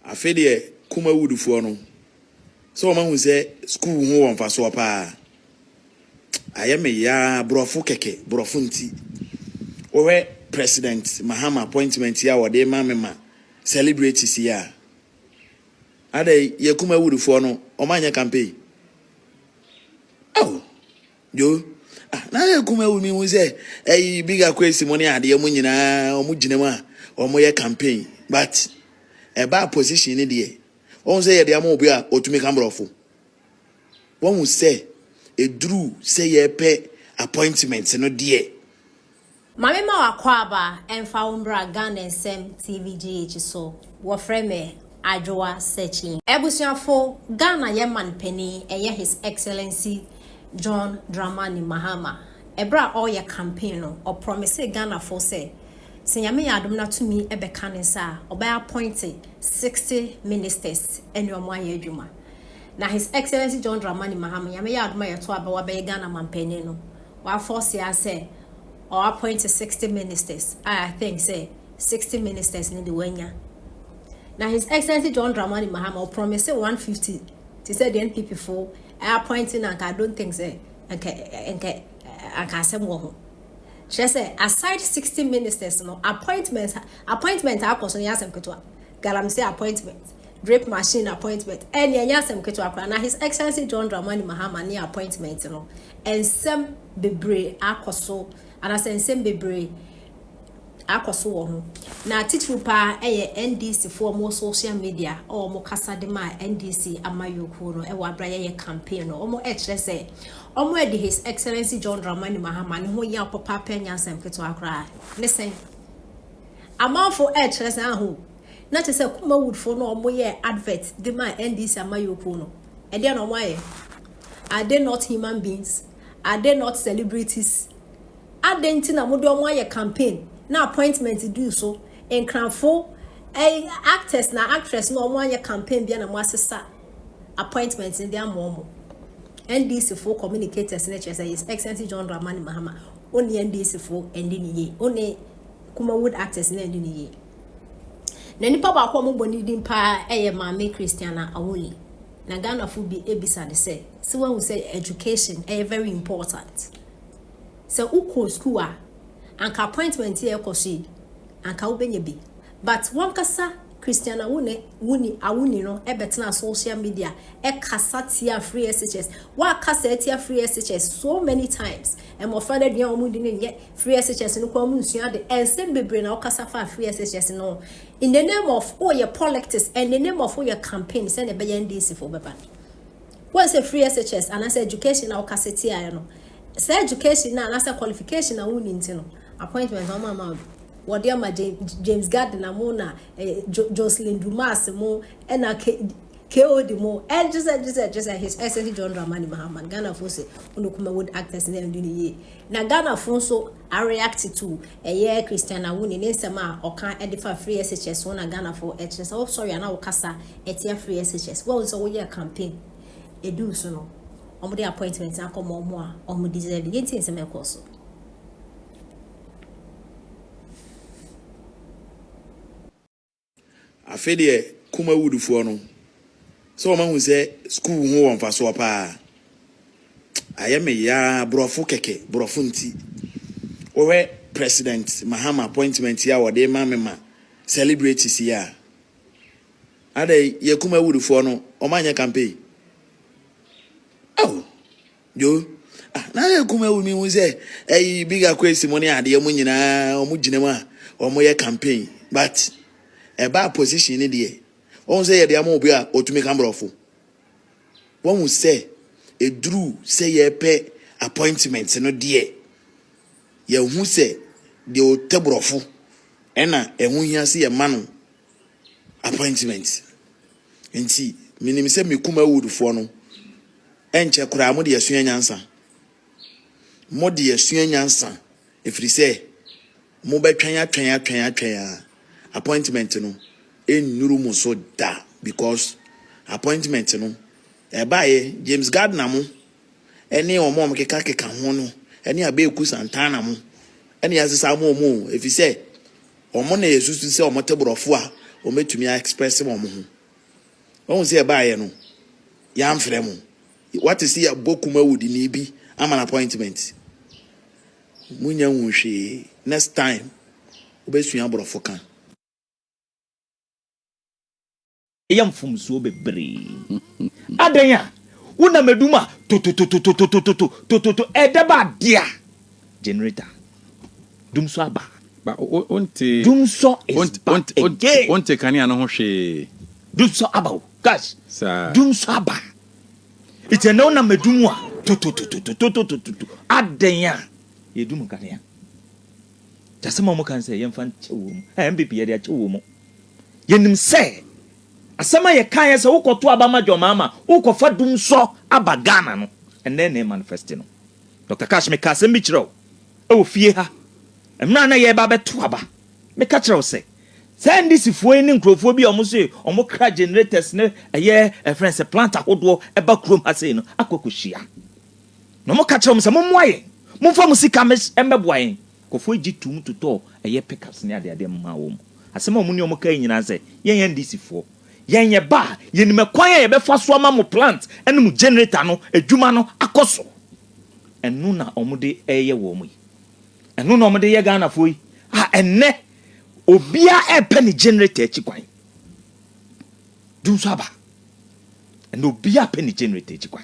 afede kuma wudufoɔ no so ma hu say school ho won fa so pa ayeme ya brofo keke brofo nti we president Mahama appointment ya wode ma celebrities ya ade ye kuma wudufoɔ no o ma nya campaign oh yo na ye kuma wu mi hu say bigger question money ade mu nyina o mu gina ma o mo ye campaign but a bad position in the on say the amobi a otumi kambrofo one will say a drew say ye pay appointments no die mame ma wakwaba emfa umbra Ghana SM TVGH so wo frame adwoa searching ebusuafo Ghana ye man penny eye His Excellency John Dramani Mahama ebra all your campaign no or promise Ghana for say Senyame yadom na tumi ebeka ne sa oba appointed 60 ministers enwoma ye adwuma na His Excellency John Dramani Mahama yame yadom yeto aba wa be Ghana mampeni no wa force ya say or appointed 60 ministers I think say 60 ministers in the wenya na His Excellency John Dramani Mahama promise 150 to say the NPP for appointing and I don't think say okay asem wo ho she say aside 60 ministers no appointment akoso ya asem keto galamsey appointment drape machine appointment any yasem keto akra na His Excellency John Dramani Mahama ni appointment no ensem bebre akoso and asensem bebre akoso wo ho na titru pa NDC for mo social media or mo kasa de ma NDC amayoko no wa bra ye campaign no mo kire say omo edi His Excellency John Dramani Mahama ne ho ya papa penya nsem keto akra listen amafo kire say ahu na te say kuma woodfo no omo ye advert de ma NDC amayoko no e de no mo aye are they not human beings? Are they not celebrities? Are they na mo de omo aye campaign na appointment do so in cranfo actors na actress no omo aye campaign bia na mo asesa appointments in their mom NDC for communicators na say His Excellency John Dramani Mahama only NDC for ending ye only Kumawood actors na ending ye na nipa ba kwa mo boni din pa maame Christiana Awuni na Ghana fu bi ebisa de say so when we say education very important so uko school anka appointment here kosi anka ubenye bi but one kasa Christiana Awuni no ebetena social media kasa tia free SHS wa kasa tia free SHS so many times and mo father dia omudi ne free SHS no kwa munsua de ensem bebre na kasa fa free SHS no in the name of all your politics and the name of all your campaigns send e be NDC for beba when say free SHS and as education na kasa tia no say education na as qualification na wuni ntino appointment on mama what dear my James Gardner Mona Jocelyn Dumas mo and KOD mo and just His Excellency John Dramani Mahama Ghana for say Kumawood actors in the ye na Ghana for so I reacted to a year Christiana Awuni in sama or can edify free SHS one Ghana for HS oh sorry and now kasa etia free SHS well so we campaign e do so no omo the appointments akọ mo a omo deserve the things me course afede kuma wudufoɔ no so ma hu say school ho won fa so pa ayeme ya brofo keke brofo nti we president Mahama appointment ya wode ma celebrities ya ade ye kuma wudufoɔ no o ma nya campaign oh yo na ye kuma wu mi hu say bigger question money ade mu nyina o mu gina ma o mo ye campaign but a bad position in the on say the amobi a otumi kambrofo one will say a drew say ye pay appointments no die ye hu say the otebrofo ena hu hia se ye manu appointment enti minim say me kuma wudufo no enche kura mo de yesua nyansa mo de yesua nyansa efiri say mo betwan atwan appointment no enuru mo so da because appointment no baye James Gardner mo ene omo keka ho no ene abeku Santana mo ene yasesa mo efi say omo na yesusu say omo tebrofo a ometumi express mo ho won say ba ye no ya mfrɛ mo what is here bokuma wudi ni bi am an appointment munya nwhwe next time obesua borofo kan yam fumsuo bebre adanya una meduma to edeba dia generator dumso aba ba onte dumso is onte kania no ho hwe dumso aba gosh sa dumso aba ite na una medumu a to adanya yedum kania tasema mo kan say yemfa chewo MBP ye dia chewo mo yenim say asema ye kan ye say ukoto abama jomama ukofa dumso aba Ghana no and then manifest no Dr. Cash me kasem bi kire o fie ha emna na ye ba beto aba me ka kire o say send this fuo ni nkrofo bi omo say omo kra generators ne eye friends plant ahodo eba krom ha say no akokohia no mo ka kire o say mo moaye mo fa mo sika me embeboaye kofo gi tum tuto eye pickups ne ade mma wo mo asema omo ni omo ka nyina say yen this fuo yenye ba yenime kwan ye be fa so ama mo plant ene mo generator no adwuma no akoso enu na omude eye wo mu enu na omude ye Ghana foi enne obia epe ni generator echi kwan dum so aba enne obia epe ni generator echi kwan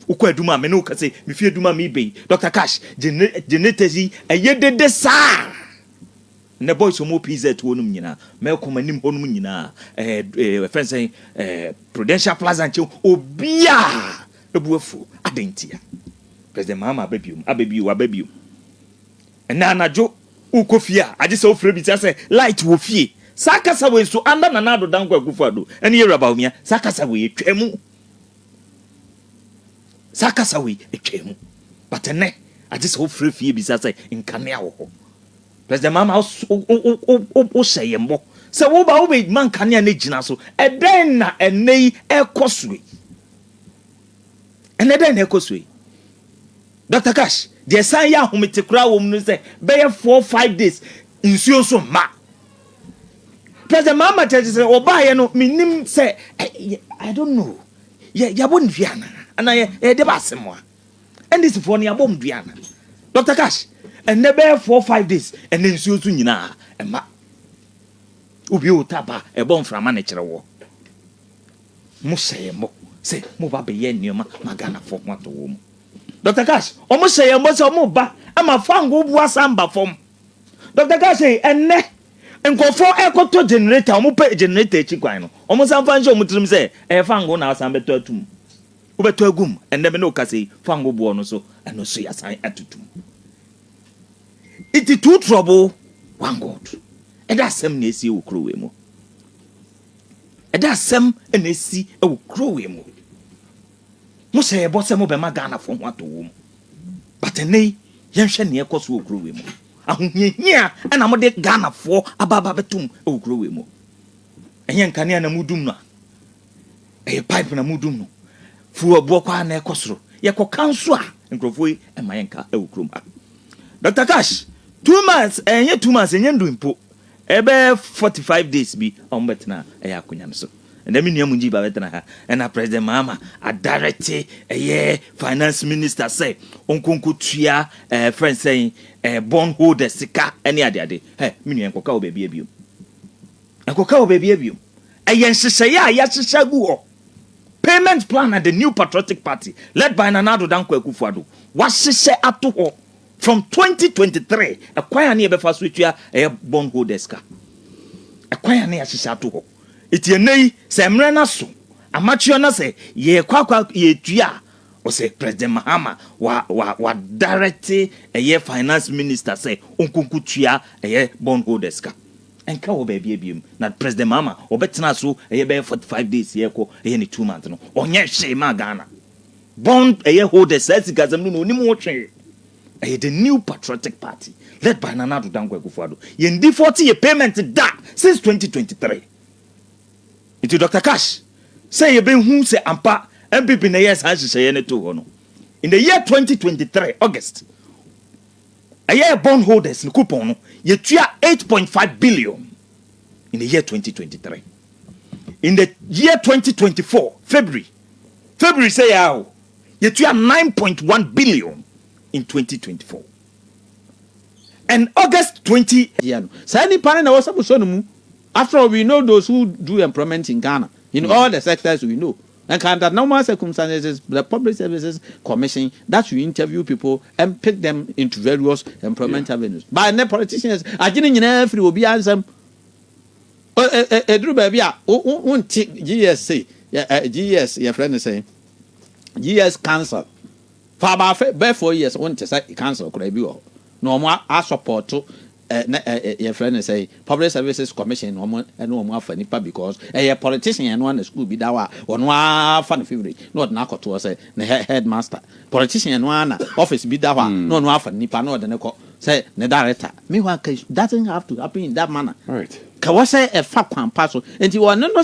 ukwa adwuma me no ka say me fi adwuma me be Dr. Cash generator yi eye dede sa ne boys omo PZ wonum nyina me komanim honum nyina friends say Prudential Plaza nche obia ebuafu adentia president mama abebiu na anajo ukofia agise ofre bi say light wo fie sakasa we so anda na nado danko akufado ene yeraba umia sakasa we etwemu but ene agise ofre fie bi say nkane awo president mama o say yembo se wo ba wo be man kania na gina so eden na enei ekosue eneden na ekosue Dr. Cash the san ya homete kura wo mu say be 4-5 days insuo so ma president mama tell say oba ye no minim say I don't know ya bon duana ana ye de ba semwa and this for ne abom duana Dr. Cash and never 4-5 days and then so to nyina ema obi otaba e bon frama na kire wo mo sey mo say mo ba be ye nioma magana fo kwato wo mo Dr. Cash o mo sey mo so mo ba ama fango bu asamba fom Dr. Cash enne nkofo ekoto generator mo pe generator echi kwan no o mo san fan show mo trim say e fango na asamba to atum wo beto agum enne me no ka say fango bu no so eno so ya san atutum. It is two trouble, one God. And that's some nesi will crow him. And that's some nesi will crow him. Most say about some of them Ghana from what to womb. But a nay, young Shania cost will grow him. Yeah, and I'm a Ghana for a babatum will grow him. And young Caniana Mudumna. A pipe and a mudum. For a boka and a costro. Yako counsel and Grofui and my anchor will grow. Dr. Cash. 2 months and 2 months and you do impo. Ebe 45 days be on betna a yakunyam so. And then Munji Bavetana and a president mama a director a finance minister say Unkunku Tria friend saying bond holder sika any other day. Hey, Mini and Cocoa baby you. And Cocoa baby you. A Yansaya Yashagu payment plan at the new patriotic party led by Nanado Danko Kufado. What she say up to her. From 2023, a choir near before switch a bond holders car. A choir near Shishato. It's your nay, Samrana so. A machiona say, ye quack ye tria, or say President Mahama, wa directly a year finance minister say, Unkunku tria a year bond holders car. And cow baby, not President Mama, or better so a year 45 days, ye co, any 2 months, no, or yes, say Magana. Bond a year holders says, Gazamuno, no more trade. The new patriotic party led by Nanado Dankwa Kufuado. Yen default ye payment that since 2023. Into Dr. Cash say ye been who say ampa MPP na yes has say any to hono. In the year 2023 August, a year bondholders in coupon ye tua 8.5 billion in the year 2023. in the year 2024 February say how you have 9.1 billion in 2024 and August 20 after all, we know those who do employment in Ghana in all the sectors we know. And under normal circumstances, the Public Services Commission that you interview people and pick them into various employment avenues. But the politicians, I didn't every will be answer. Drew baby, won't GS GS, your friend is saying GS cancel. For about 4 years, won't say cancel could be all. No more I support to. Your friend is say Public Services Commission and no more for nipa because a politician and one school be that one fun favorite not narco to say the headmaster politician and one office be that one no for nipa no the say the director meanwhile doesn't have to happen in that manner. Right. Kawase a fat pass and you are no